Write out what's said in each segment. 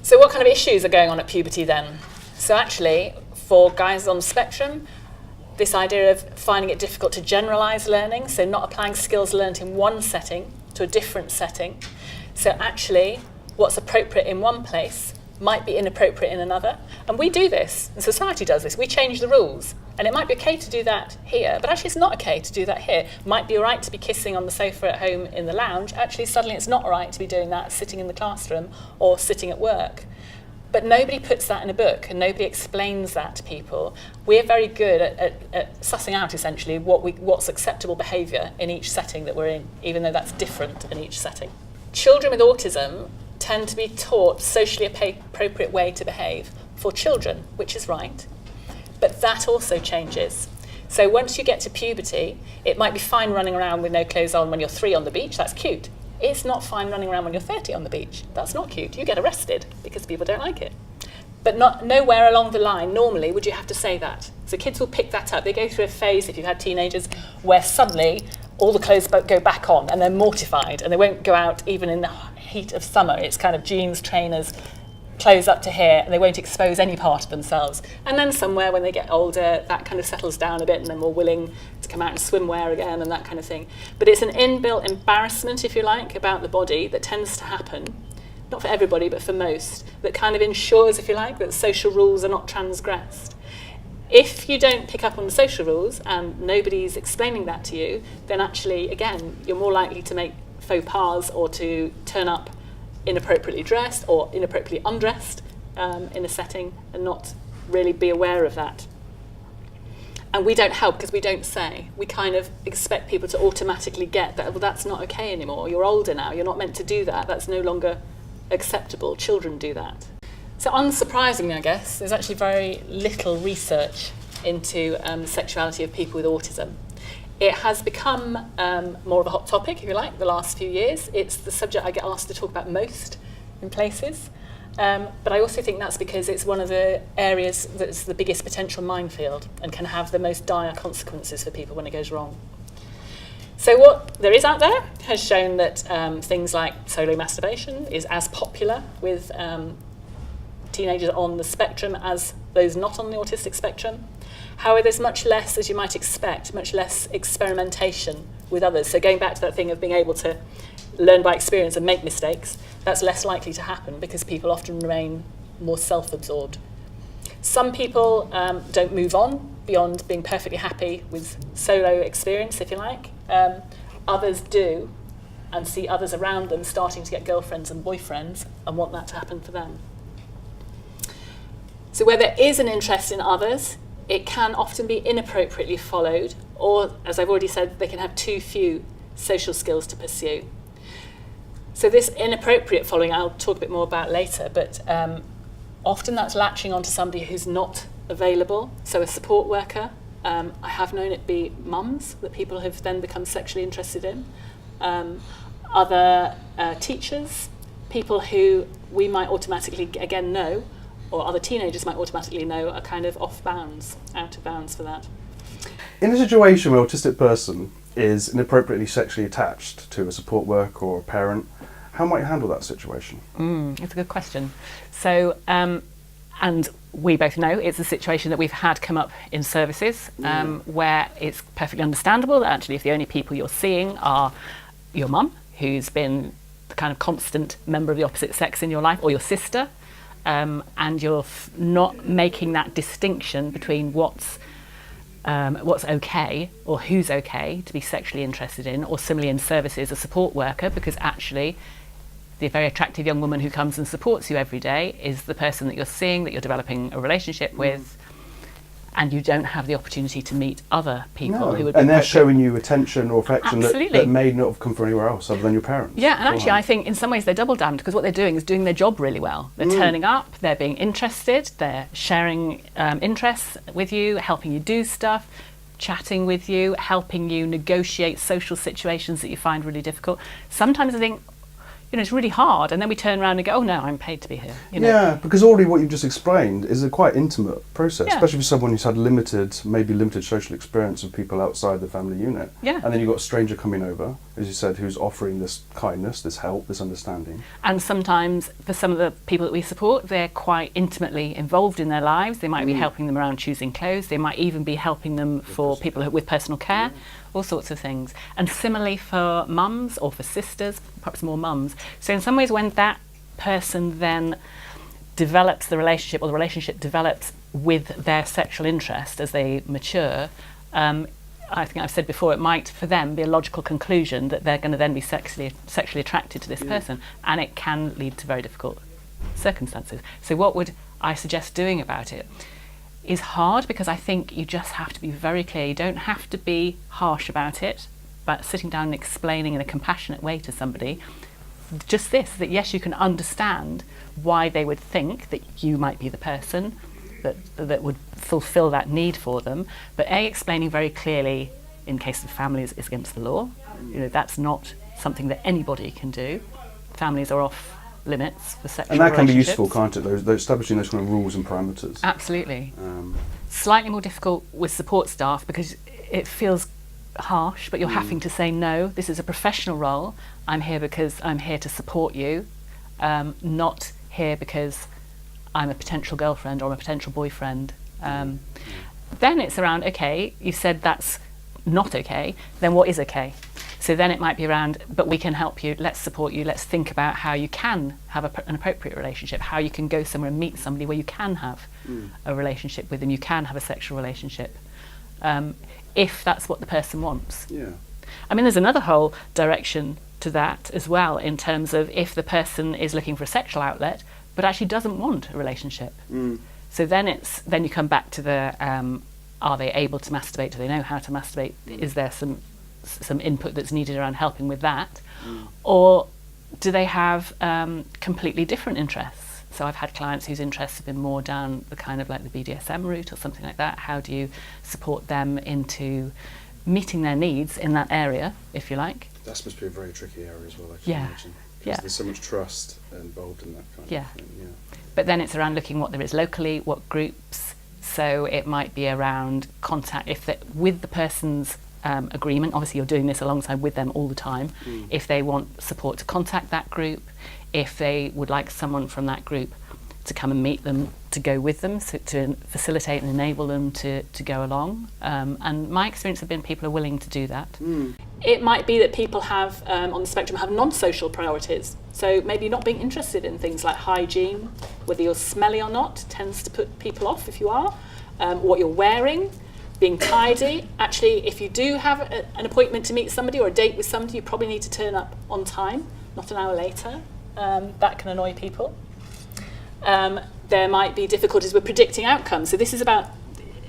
So what kind of issues are going on at puberty then? So actually, for guys on the spectrum, this idea of finding it difficult to generalise learning, so not applying skills learnt in one setting to a different setting. So actually, what's appropriate in one place might be inappropriate in another. And we do this, and society does this. We change the rules. And it might be okay to do that here, but actually it's not okay to do that here. Might be all right to be kissing on the sofa at home in the lounge. Actually, suddenly it's not all right to be doing that sitting in the classroom or sitting at work. But nobody puts that in a book, and nobody explains that to people. We're very good at sussing out, essentially, what's acceptable behaviour in each setting that we're in, even though that's different in each setting. Children with autism tend to be taught socially appropriate way to behave for children, which is right. But that also changes. So once you get to puberty, it might be fine running around with no clothes on when you're 3 on the beach. That's cute. It's not fine running around when you're 30 on the beach. That's not cute. You get arrested because people don't like it. But nowhere along the line, normally, would you have to say that. So kids will pick that up. They go through a phase, if you've had teenagers, where suddenly all the clothes go back on and they're mortified and they won't go out even in the heat of summer. It's kind of jeans, trainers, clothes up to here, and they won't expose any part of themselves. And then somewhere when they get older, that kind of settles down a bit and they're more willing to come out in swimwear again and that kind of thing. But it's an inbuilt embarrassment, if you like, about the body that tends to happen, not for everybody, but for most, that kind of ensures, if you like, that social rules are not transgressed. If you don't pick up on the social rules and nobody's explaining that to you, then actually, again, you're more likely to make faux pas or to turn up inappropriately dressed or inappropriately undressed in a setting and not really be aware of that. And we don't help because we don't say. We kind of expect people to automatically get that, well, that's not okay anymore. You're older now. You're not meant to do that. That's no longer acceptable. Children do that. So unsurprisingly, I guess, there's actually very little research into the sexuality of people with autism. It has become more of a hot topic, if you like, the last few years. It's the subject I get asked to talk about most in places. But I also think that's because it's one of the areas that's the biggest potential minefield and can have the most dire consequences for people when it goes wrong. So what there is out there has shown that things like solo masturbation is as popular with teenagers on the spectrum as those not on the autistic spectrum. However, there's much less, as you might expect, much less experimentation with others. So going back to that thing of being able to learn by experience and make mistakes, that's less likely to happen because people often remain more self-absorbed. Some people don't move on beyond being perfectly happy with solo experience, if you like. Others do, and see others around them starting to get girlfriends and boyfriends and want that to happen for them. So where there is an interest in others, it can often be inappropriately followed, or, as I've already said, they can have too few social skills to pursue. So this inappropriate following, I'll talk a bit more about later, but often that's latching onto somebody who's not available, so a support worker. I have known it be mums that people have then become sexually interested in. Other teachers, people who we might automatically, again, know, or other teenagers might automatically know are kind of out of bounds for that. In a situation where an autistic person is inappropriately sexually attached to a support worker or a parent, how might you handle that situation? It's a good question. So, and we both know it's a situation that we've had come up in services where it's perfectly understandable that actually if the only people you're seeing are your mum, who's been the kind of constant member of the opposite sex in your life, or your sister, and you're not making that distinction between what's okay or who's okay to be sexually interested in, or similarly in services, a support worker, because actually the very attractive young woman who comes and supports you every day is the person that you're seeing, that you're developing a relationship with, and you don't have the opportunity to meet other people who would be and they're appropriate. Showing you attention or affection Absolutely. that may not have come from anywhere else other than your parents. Yeah, and actually I think in some ways they're double damned because what they're doing is doing their job really well. They're turning up, they're being interested, they're sharing interests with you, helping you do stuff, chatting with you, helping you negotiate social situations that you find really difficult. Sometimes I think, it's really hard, and then we turn around and go, oh no, I'm paid to be here. Yeah, because already what you've just explained is a quite intimate process, especially for someone who's had limited social experience of people outside the family unit. Yeah. And then you've got a stranger coming over, as you said, who's offering this kindness, this help, this understanding. And sometimes for some of the people that we support, they're quite intimately involved in their lives. They might be helping them around choosing clothes. They might even be helping them for people with personal care, all sorts of things. And similarly for mums or for sisters, perhaps more mums. So in some ways, when that person then develops the relationship, or the relationship develops with their sexual interest as they mature, I think I've said before, it might for them be a logical conclusion that they're going to then be sexually attracted to this person, and it can lead to very difficult circumstances. So what would I suggest doing about it is hard, because I think you just have to be very clear. You don't have to be harsh about it, but sitting down and explaining in a compassionate way to somebody just this, that yes, you can understand why they would think that you might be the person that would fulfill that need for them, but explaining very clearly, in case of families, is against the law. That's not something that anybody can do. Families are off limits for sexual And that can be relationships. useful, can't it? Those establishing those kind of rules and parameters. Absolutely. Slightly more difficult with support staff, because it feels harsh, but you're having to say, no, this is a professional role. I'm here because I'm here to support you, not here because I'm a potential girlfriend or I'm a potential boyfriend. Then it's around, okay, you said that's not okay, then what is okay? So then it might be around, but we can help you, let's support you, let's think about how you can have an appropriate relationship, how you can go somewhere and meet somebody where you can have a relationship with them, you can have a sexual relationship, if that's what the person wants. Yeah. I mean, there's another whole direction to that as well, in terms of if the person is looking for a sexual outlet, but actually doesn't want a relationship. So then you come back to the, are they able to masturbate? Do they know how to masturbate? Is there some input that's needed around helping with that? Or do they have completely different interests? So I've had clients whose interests have been more down the kind of like the BDSM route or something like that. How do you support them into meeting their needs in that area, if you like? That must be a very tricky area as well, I can imagine. Because there's so much trust involved in that kind of thing. Yeah. But then it's around looking what there is locally, what groups. So it might be around contact, with the person's agreement. Obviously, you're doing this alongside with them all the time. If they want support to contact that group, if they would like someone from that group to come and meet them, to go with them, so to facilitate and enable them to go along. And my experience has been people are willing to do that. It might be that people have, on the spectrum, have non-social priorities. So maybe not being interested in things like hygiene, whether you're smelly or not, tends to put people off if you are. What you're wearing, being tidy. Actually, if you do have an appointment to meet somebody or a date with somebody, you probably need to turn up on time, not an hour later. That can annoy people. There might be difficulties with predicting outcomes. So this is about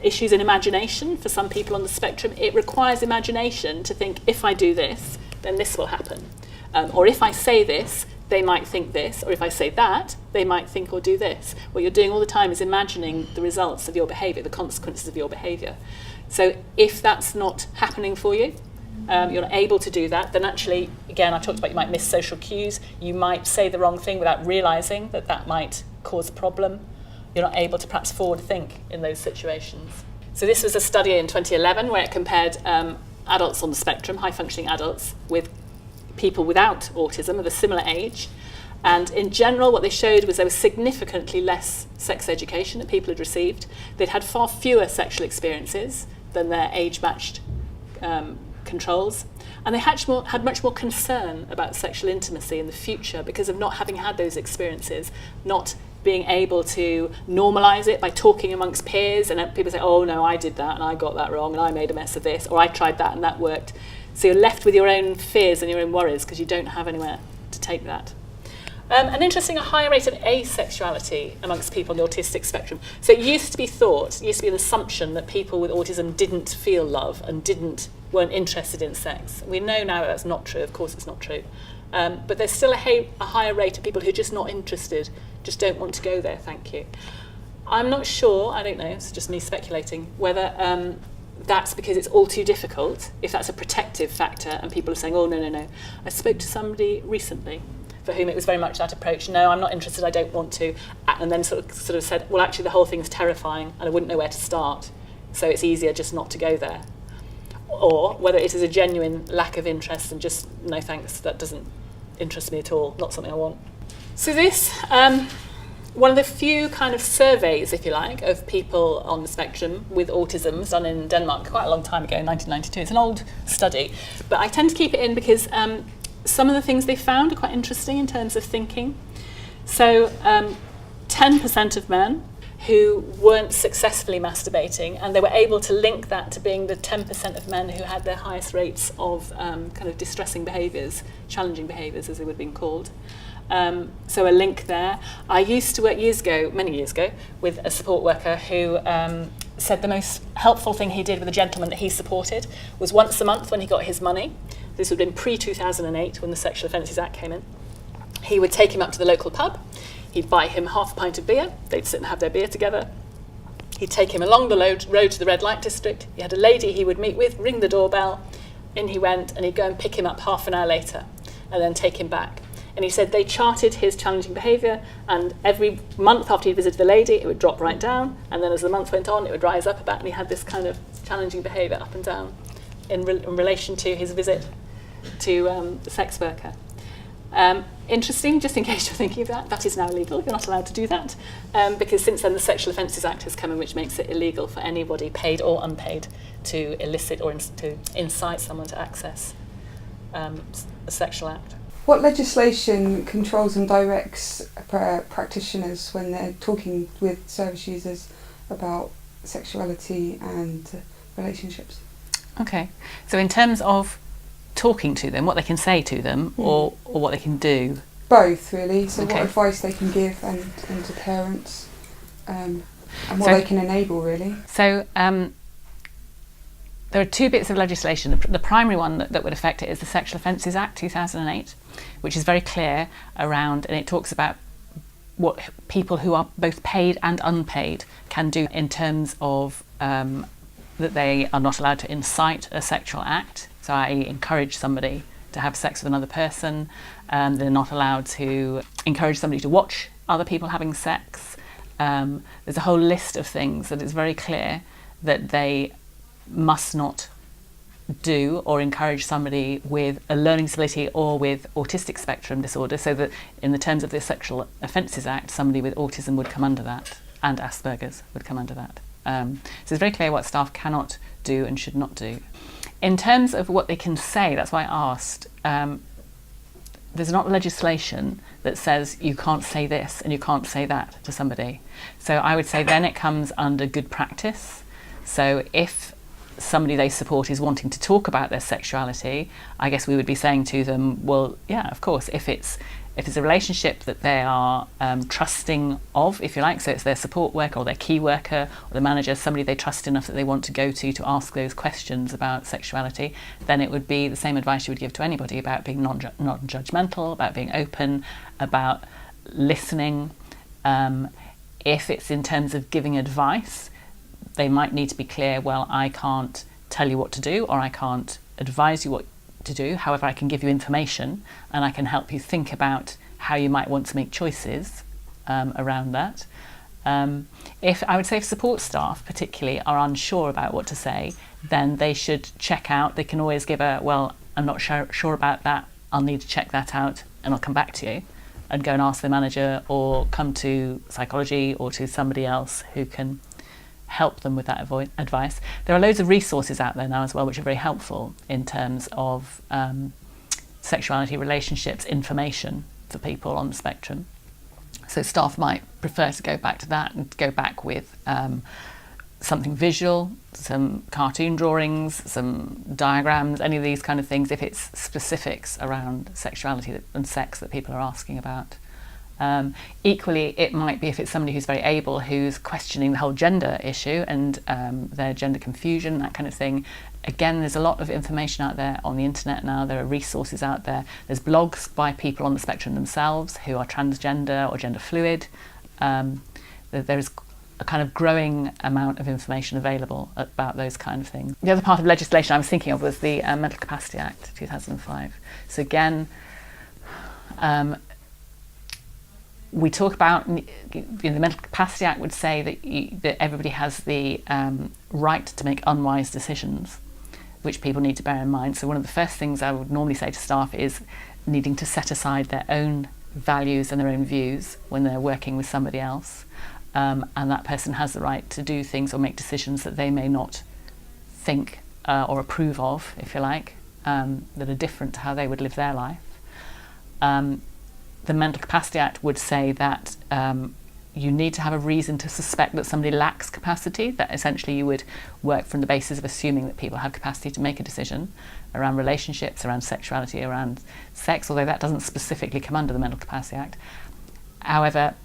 issues in imagination. For some people on the spectrum, it requires imagination to think, if I do this, then this will happen. Or if I say this, they might think this. Or if I say that, they might think or do this. What you're doing all the time is imagining the results of your behaviour, the consequences of your behaviour. So if that's not happening for you, you're not able to do that, then actually, again, I talked about you might miss social cues. You might say the wrong thing without realising that that might cause a problem. You're not able to perhaps forward think in those situations. So this was a study in 2011 where it compared adults on the spectrum, high-functioning adults, with people without autism of a similar age. And in general, what they showed was there was significantly less sex education that people had received. They'd had far fewer sexual experiences than their age-matched controls. And they had much more concern about sexual intimacy in the future because of not having had those experiences, not being able to normalise it by talking amongst peers, and people say, oh no, I did that and I got that wrong and I made a mess of this, or I tried that and that worked. So you're left with your own fears and your own worries because you don't have anywhere to take that. And interesting, a higher rate of asexuality amongst people on the autistic spectrum. So it used to be an assumption that people with autism didn't feel love and weren't interested in sex. We know now that's not true. Of course it's not true. But there's still a higher rate of people who are just not interested, just don't want to go there, thank you. I'm not sure, I don't know, it's just me speculating, whether that's because it's all too difficult, if that's a protective factor and people are saying, oh, no. I spoke to somebody recently for whom it was very much that approach, no, I'm not interested, I don't want to, and then sort of said, well, actually the whole thing's terrifying and I wouldn't know where to start, so it's easier just not to go there. or whether it is a genuine lack of interest and just, no thanks, that doesn't interest me at all, not something I want. So this, one of the few kind of surveys, if you like, of people on the spectrum with autism was done in Denmark quite a long time ago, in 1992. It's an old study, but I tend to keep it in because some of the things they found are quite interesting in terms of thinking. So 10% of men who weren't successfully masturbating, and they were able to link that to being the 10% of men who had their highest rates of kind of distressing behaviours, challenging behaviours as they would have been called. So a link there. I used to work many years ago, with a support worker who said the most helpful thing he did with a gentleman that he supported was once a month when he got his money. This would have been pre-2008 when the Sexual Offences Act came in. He would take him up to the local pub. He'd buy him half a pint of beer. They'd sit and have their beer together. He'd take him along the road to the red light district. He had a lady he would meet with, ring the doorbell. In he went, and he'd go and pick him up half an hour later and then take him back. And he said they charted his challenging behaviour, and every month after he visited the lady, it would drop right down, and then as the month went on, it would rise up a bit, and he had this kind of challenging behaviour up and down in relation to his visit to the sex worker. Interesting, just in case you're thinking of that, that is now illegal. You're not allowed to do that, because since then the Sexual Offences Act has come in, which makes it illegal for anybody, paid or unpaid, to elicit or to incite someone to access a sexual act. What legislation controls and directs practitioners when they're talking with service users about sexuality and relationships? Okay, so in terms of talking to them, what they can say to them, or what they can do? Both, really. So okay. What advice they can give and to parents, and what they can enable, really. So there are two bits of legislation. The primary one that would affect it is the Sexual Offences Act 2008, which is very clear around, and it talks about what people who are both paid and unpaid can do in terms of that they are not allowed to incite a sexual act, so i.e. encourage somebody to have sex with another person. They're not allowed to encourage somebody to watch other people having sex. There's a whole list of things that it's very clear that they must not do or encourage somebody with a learning disability or with autistic spectrum disorder, so that in the terms of the Sexual Offences Act, somebody with autism would come under that, and Asperger's would come under that. So it's very clear what staff cannot do and should not do. In terms of what they can say, that's why I asked, there's not legislation that says you can't say this and you can't say that to somebody. So I would say then it comes under good practice. So if somebody they support is wanting to talk about their sexuality, I guess we would be saying to them, well, yeah, of course, if it's a relationship that they are trusting of, if you like, so it's their support worker or their key worker or the manager, somebody they trust enough that they want to go to ask those questions about sexuality, then it would be the same advice you would give to anybody about being non-judgmental, about being open, about listening. If it's in terms of giving advice, they might need to be clear, well, I can't tell you what to do, or I can't advise you what to do. However, I can give you information and I can help you think about how you might want to make choices around that. If support staff particularly are unsure about what to say, then they should check out. They can always give well, I'm not sure about that, I'll need to check that out and I'll come back to you, and go and ask the manager or come to psychology or to somebody else who can help them with that advice. There are loads of resources out there now as well which are very helpful in terms of sexuality, relationships, information for people on the spectrum. So staff might prefer to go back to that and go back with something visual, some cartoon drawings, some diagrams, any of these kind of things, if it's specifics around sexuality and sex that people are asking about. Equally, it might be if it's somebody who's very able, who's questioning the whole gender issue and their gender confusion, that kind of thing. Again, there's a lot of information out there on the internet now. There are resources out there. There's blogs by people on the spectrum themselves who are transgender or gender fluid. There's a kind of growing amount of information available about those kind of things. The other part of legislation I was thinking of was the Mental Capacity Act 2005. So again, we talk about, the Mental Capacity Act would say that everybody has the right to make unwise decisions. which people need to bear in mind. So one of the first things I would normally say to staff is needing to set aside their own values and their own views when they're working with somebody else, and that person has the right to do things or make decisions that they may not think or approve of, if you like, that are different to how they would live their life. The Mental Capacity Act would say that you need to have a reason to suspect that somebody lacks capacity, that essentially you would work from the basis of assuming that people have capacity to make a decision around relationships, around sexuality, around sex, although that doesn't specifically come under the Mental Capacity Act. However,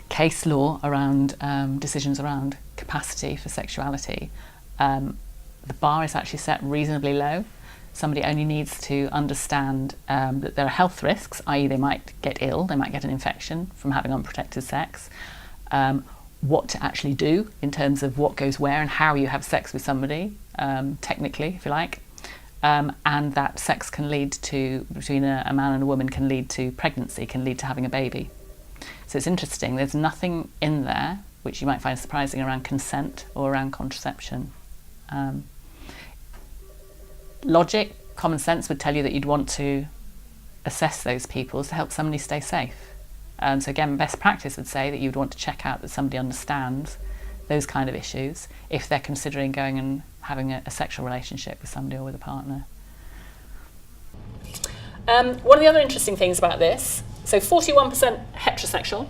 case law around decisions around capacity for sexuality, the bar is actually set reasonably low. Somebody only needs to understand that there are health risks, i.e. they might get ill, they might get an infection from having unprotected sex, what to actually do in terms of what goes where and how you have sex with somebody, technically, if you like, and that sex can lead to, between a man and a woman, can lead to pregnancy, can lead to having a baby. So it's interesting, there's nothing in there which you might find surprising around consent or around contraception. Logic, common sense would tell you that you'd want to assess those people to help somebody stay safe. So again, best practice would say that you'd want to check out that somebody understands those kind of issues if they're considering going and having a sexual relationship with somebody or with a partner. One of the other interesting things about this, so 41% heterosexual,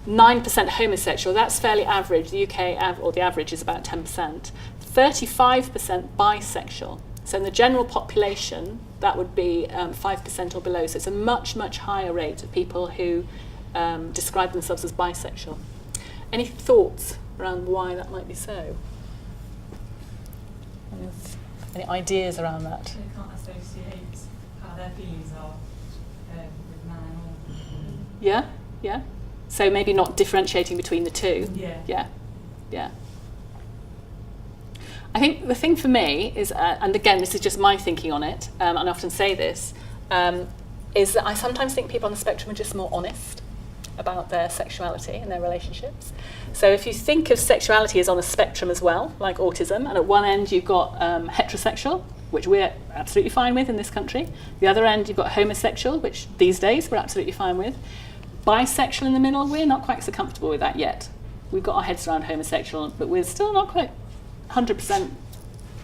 9% homosexual, that's fairly average. The UK, or the average is about 10%. 35% bisexual. So in the general population, that would be 5% or below. So it's a much, much higher rate of people who describe themselves as bisexual. Any thoughts around why that might be so? Any ideas around that? They can't associate how their feelings are with man or woman. Yeah, yeah. So maybe not differentiating between the two. Yeah. Yeah, yeah. I think the thing for me is, and again, this is just my thinking on it, and I often say this, is that I sometimes think people on the spectrum are just more honest about their sexuality and their relationships. So if you think of sexuality as on a spectrum as well, like autism, and at one end you've got heterosexual, which we're absolutely fine with in this country. The other end you've got homosexual, which these days we're absolutely fine with. Bisexual in the middle, we're not quite so comfortable with that yet. We've got our heads around homosexual, but we're still not quite 100%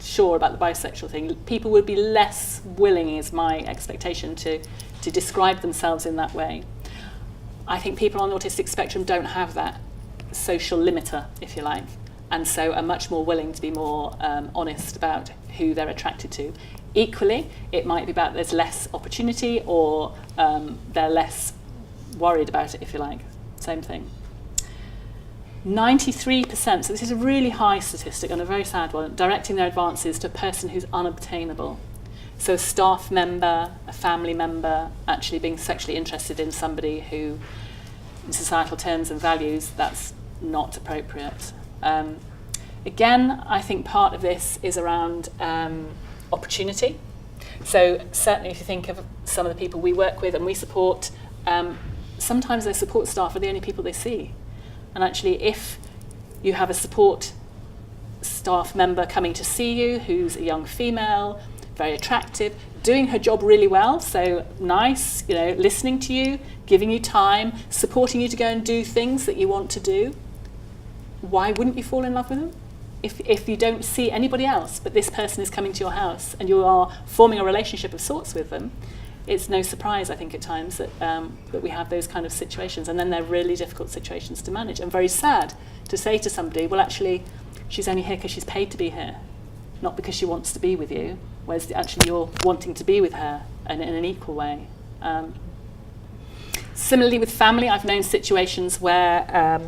sure about the bisexual thing. People would be less willing, is my expectation, to describe themselves in that way. I think people on the autistic spectrum don't have that social limiter, if you like, and so are much more willing to be more honest about who they're attracted to. Equally, it might be about there's less opportunity, or they're less worried about it, if you like. Same thing. 93%, so this is a really high statistic and a very sad one, directing their advances to a person who's unobtainable. So a staff member, a family member, actually being sexually interested in somebody who, in societal terms and values, that's not appropriate. Again, I think part of this is around opportunity. So certainly if you think of some of the people we work with and we support, sometimes their support staff are the only people they see. And actually, if you have a support staff member coming to see you who's a young female, very attractive, doing her job really well, so nice, listening to you, giving you time, supporting you to go and do things that you want to do, why wouldn't you fall in love with them? If you don't see anybody else, but this person is coming to your house and you are forming a relationship of sorts with them, it's no surprise, I think, at times that we have those kind of situations, and then they're really difficult situations to manage, and very sad to say to somebody, well, actually, she's only here because she's paid to be here, not because she wants to be with you, whereas actually you're wanting to be with her in an equal way. Similarly with family, I've known situations where,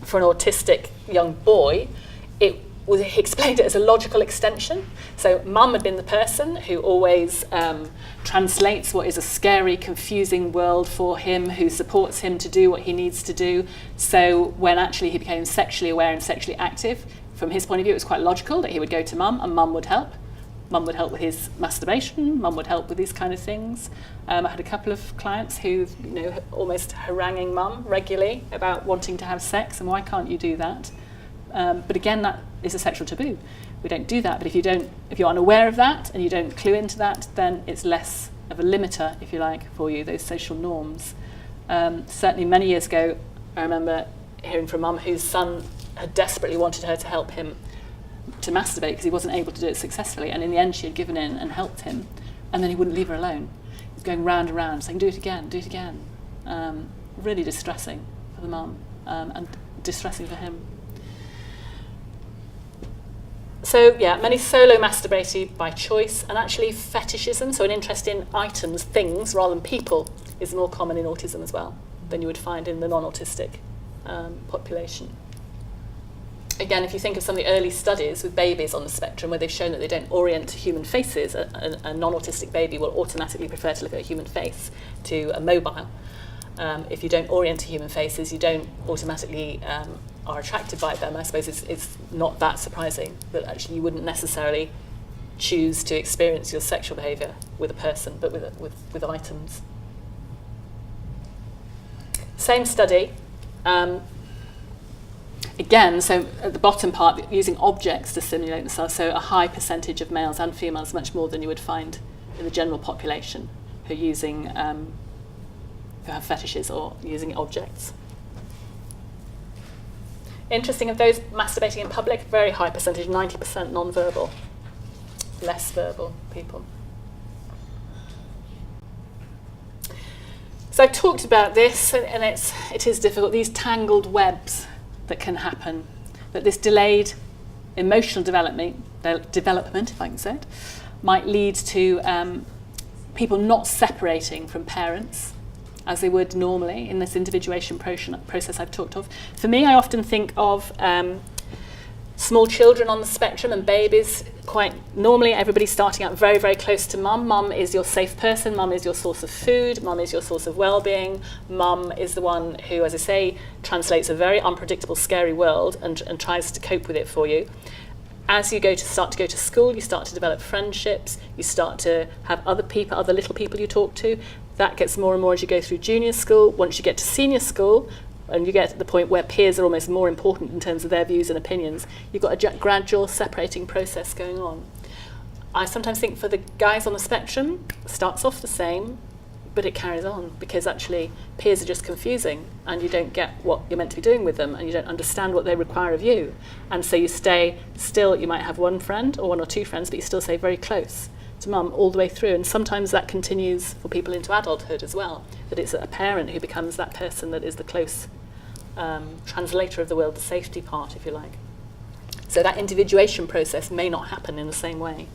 for an autistic young boy, he explained it as a logical extension. So mum had been the person who always translates what is a scary, confusing world for him, who supports him to do what he needs to do. So when actually he became sexually aware and sexually active, from his point of view, it was quite logical that he would go to mum and mum would help. Mum would help with his masturbation, mum would help with these kind of things. I had a couple of clients who, almost haranguing mum regularly about wanting to have sex and why can't you do that? But again, that is a sexual taboo. we don't do that. But if you're unaware of that and you don't clue into that, then it's less of a limiter, if you like, for you, those social norms. Certainly many years ago, I remember hearing from mum whose son had desperately wanted her to help him to masturbate because he wasn't able to do it successfully, and in the end she had given in and helped him, and then he wouldn't leave her alone. He was going round and round saying, do it again. Really distressing for the mum, and distressing for him. So yeah, many solo masturbate by choice, and actually fetishism, so an interest in items, things, rather than people, is more common in autism as well than you would find in the non-autistic population. Again, if you think of some of the early studies with babies on the spectrum where they've shown that they don't orient to human faces, a non-autistic baby will automatically prefer to look at a human face to a mobile. If you don't orient to human faces, you don't automatically are attracted by them. I suppose it's not that surprising that actually you wouldn't necessarily choose to experience your sexual behaviour with a person, but with items. Same study. Again, so at the bottom part, using objects to stimulate themselves, so a high percentage of males and females, much more than you would find in the general population, who are using, who have fetishes or using objects. Interesting, of those masturbating in public, very high percentage, 90% non-verbal, less verbal people. So I talked about this, and it is difficult, these tangled webs that can happen, that this delayed emotional development, if I can say it, might lead to people not separating from parents as they would normally in this individuation process I've talked of. For me, I often think of small children on the spectrum and babies. Quite normally, everybody's starting out very, very close to mum. Mum is your safe person. Mum is your source of food. Mum is your source of well-being. Mum is the one who, as I say, translates a very unpredictable, scary world and tries to cope with it for you. As you start to go to school, you start to develop friendships. You start to have other little people you talk to. That gets more and more as you go through junior school. Once you get to senior school, and you get to the point where peers are almost more important in terms of their views and opinions, you've got a gradual separating process going on. I sometimes think for the guys on the spectrum, it starts off the same, but it carries on because actually peers are just confusing and you don't get what you're meant to be doing with them and you don't understand what they require of you. And so you stay still, you might have one friend or one or two friends, but you still stay very close to mum all the way through. And sometimes that continues for people into adulthood as well, that it's a parent who becomes that person that is the close translator of the world, the safety part, if you like. So that individuation process may not happen in the same way.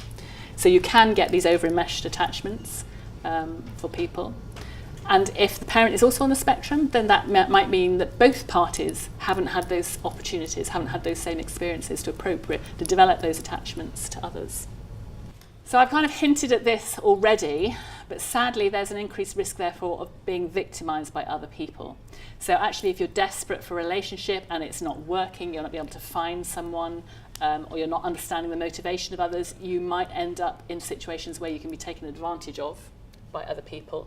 So you can get these over-enmeshed attachments for people. And if the parent is also on the spectrum, then that might mean that both parties haven't had those opportunities, haven't had those same experiences to develop those attachments to others. So I've kind of hinted at this already, but sadly there's an increased risk therefore of being victimised by other people. So actually if you're desperate for a relationship and it's not working, you're not able to find someone, or you're not understanding the motivation of others, you might end up in situations where you can be taken advantage of by other people.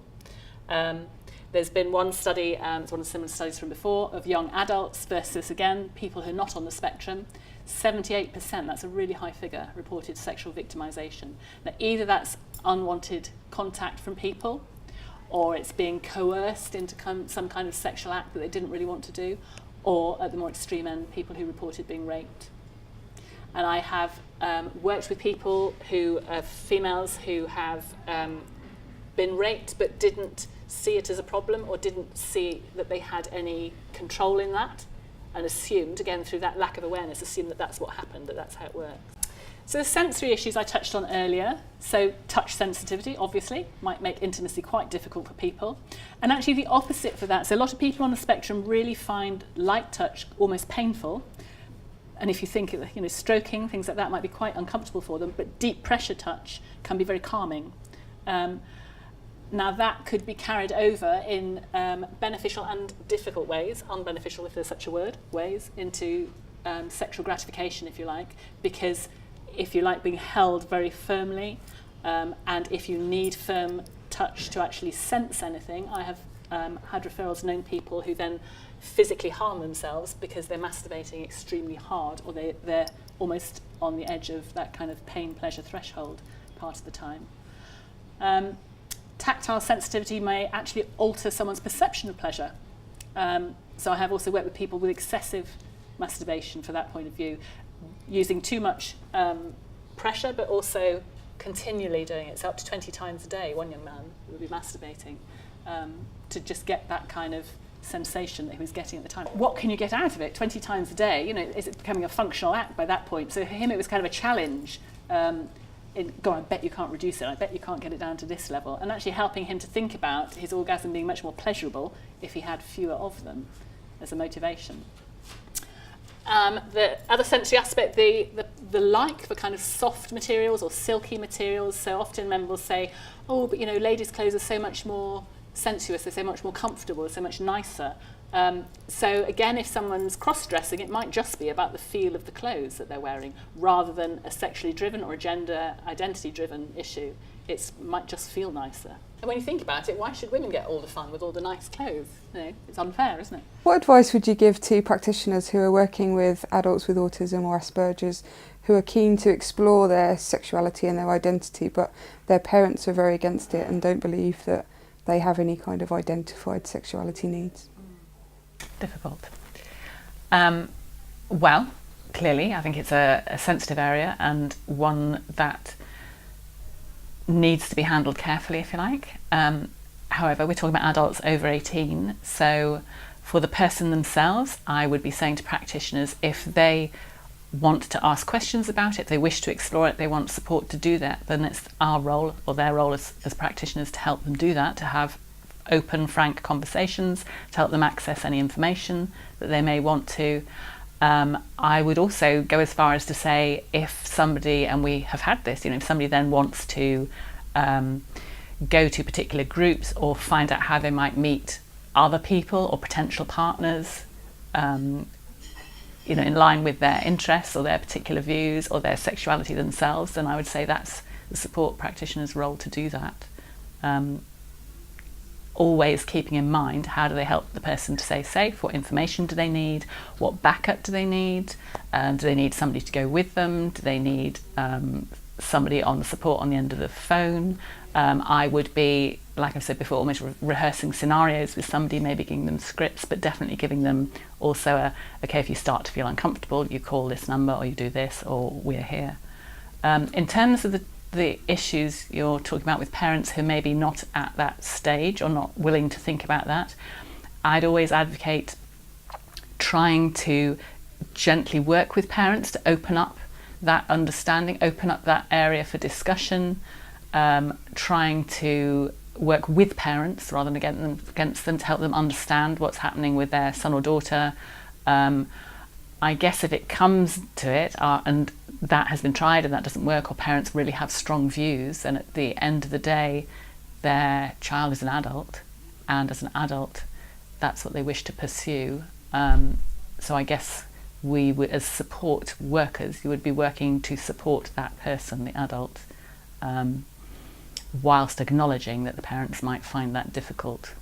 There's been one study, it's one of the similar studies from before, of young adults versus, again, people who are not on the spectrum. 78%, that's a really high figure, reported sexual victimisation. Now, either that's unwanted contact from people, or it's being coerced into some kind of sexual act that they didn't really want to do, or at the more extreme end, people who reported being raped. And I have worked with people who are females who have been raped but didn't see it as a problem or didn't see that they had any control in that, and assumed, again through that lack of awareness, assumed that that's what happened, that that's how it works. So the sensory issues I touched on earlier, so touch sensitivity obviously might make intimacy quite difficult for people, and actually the opposite for that. So a lot of people on the spectrum really find light touch almost painful, and if you think, stroking, things like that might be quite uncomfortable for them, but deep pressure touch can be very calming. Now that could be carried over in beneficial and difficult ways, unbeneficial if there's such a word, ways, into sexual gratification, if you like, because if you like being held very firmly, and if you need firm touch to actually sense anything, I have had referrals, known people who then physically harm themselves because they're masturbating extremely hard, or they're almost on the edge of that kind of pain-pleasure threshold part of the time. Tactile sensitivity may actually alter someone's perception of pleasure. So I have also worked with people with excessive masturbation for that point of view, using too much pressure, but also continually doing it. So up to 20 times a day, one young man would be masturbating to just get that kind of sensation that he was getting at the time. What can you get out of it 20 times a day? You know, is it becoming a functional act by that point? So for him, it was kind of a challenge. Go on, I bet you can't reduce it. I bet you can't get it down to this level. And actually helping him to think about his orgasm being much more pleasurable if he had fewer of them as a motivation. The other sensory aspect, the like for kind of soft materials or silky materials. So often men will say, oh, but you know, ladies' clothes are so much more sensuous, they're so much more comfortable, they're so much nicer. So again, if someone's cross-dressing, it might just be about the feel of the clothes that they're wearing, rather than a sexually driven or a gender identity-driven issue. It might just feel nicer. And when you think about it, why should women get all the fun with all the nice clothes? You know, it's unfair, isn't it? What advice would you give to practitioners who are working with adults with autism or Asperger's who are keen to explore their sexuality and their identity, but their parents are very against it and don't believe that they have any kind of identified sexuality needs? Difficult. Well, clearly, I think it's a sensitive area and one that needs to be handled carefully, if you like. However, we're talking about adults over 18, so for the person themselves, I would be saying to practitioners, if they want to ask questions about it, they wish to explore it, they want support to do that, then it's our role or their role as practitioners to help them do that, to have open, frank conversations, to help them access any information that they may want to. I would also go as far as to say, if somebody, and we have had this, you know, if somebody then wants to go to particular groups or find out how they might meet other people or potential partners, you know, in line with their interests or their particular views or their sexuality themselves, then I would say that's the support practitioner's role to do that. Always keeping in mind, how do they help the person to stay safe? What information do they need? What backup do they need? Do they need somebody to go with them? Do they need somebody on the support on the end of the phone? I would be, like I said before, almost rehearsing scenarios with somebody, maybe giving them scripts, but definitely giving them also okay, if you start to feel uncomfortable, you call this number or you do this, or we're here. In terms of the issues you're talking about with parents who may be not at that stage or not willing to think about that, I'd always advocate trying to gently work with parents to open up that understanding, open up that area for discussion, trying to work with parents rather than against them to help them understand what's happening with their son or daughter. I guess if it comes to it, and that has been tried and that doesn't work, or parents really have strong views, and at the end of the day, their child is an adult, and as an adult, that's what they wish to pursue. So I guess we would, as support workers, you would be working to support that person, the adult, whilst acknowledging that the parents might find that difficult.